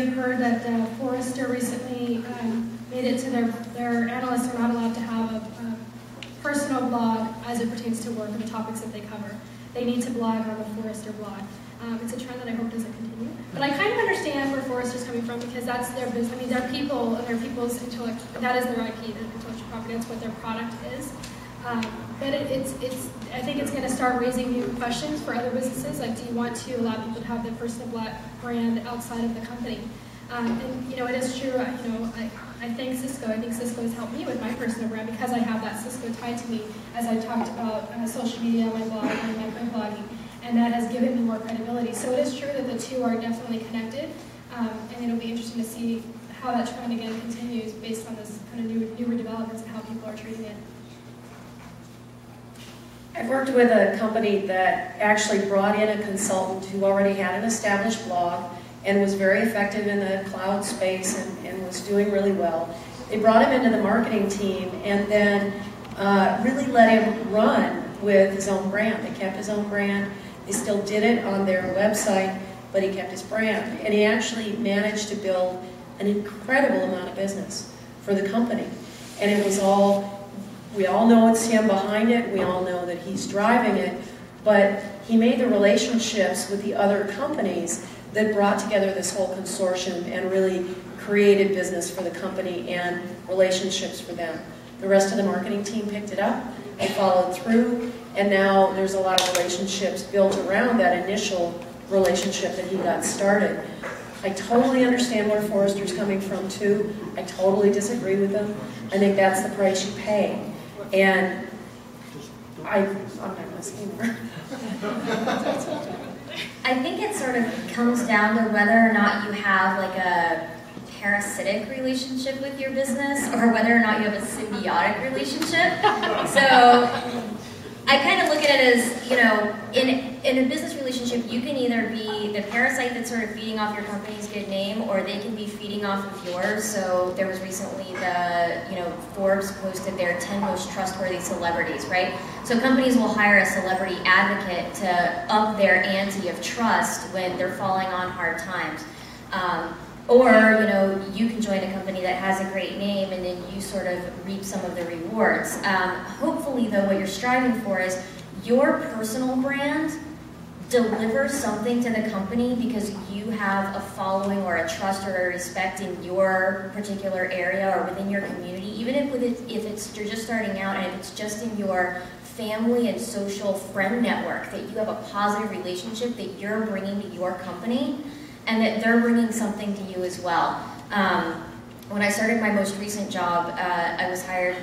have heard that Forrester recently made it to their analysts are not allowed to have a personal blog as it pertains to work and the topics that they cover. They need to blog on the Forrester blog. It's a trend that I hope doesn't continue. But I kind of understand where Forrester's coming from because that's their business. I mean, they're people and they're people's intellect. That is their IP, their intellectual property. That's what their product is. But I think it's going to start raising new questions for other businesses. Like, do you want to allow people to have their personal brand outside of the company? And it is true. I thank Cisco. I think Cisco has helped me with my personal brand because I have that Cisco tied to me. As I talked about social media, my blog, and my blogging, and that has given me more credibility. So it is true that the two are definitely connected, and it'll be interesting to see how that trend again continues based on this kind of newer developments and how people are treating it. I've worked with a company that actually brought in a consultant who already had an established blog and was very effective in the cloud space and was doing really well. They brought him into the marketing team and then really let him run with his own brand. They kept his own brand. They still did it on their website, but he kept his brand. And he actually managed to build an incredible amount of business for the company. And it was all, we all know it's him behind it, we all know that he's driving it, but he made the relationships with the other companies that brought together this whole consortium and really created business for the company and relationships for them. The rest of the marketing team picked it up, they followed through, and now there's a lot of relationships built around that initial relationship that he got started. I totally understand where Forrester's coming from too. I totally disagree with them. I think that's the price you pay. And I'm not going to say more. I think it sort of comes down to whether or not you have like a parasitic relationship with your business or whether or not you have a symbiotic relationship. So I kind of look at it as, in a business relationship, you can either be the parasite that's sort of feeding off your company's good name, or they can be feeding off of yours. So there was recently Forbes posted their 10 most trustworthy celebrities, right? So companies will hire a celebrity advocate to up their ante of trust when they're falling on hard times. Or, you can join a company that has a great name and then you sort of reap some of the rewards. Hopefully, though, what you're striving for is your personal brand delivers something to the company because you have a following or a trust or a respect in your particular area or within your community, even if you're just starting out and if it's just in your family and social friend network, that you have a positive relationship that you're bringing to your company and that they're bringing something to you as well. When I started my most recent job, I was hired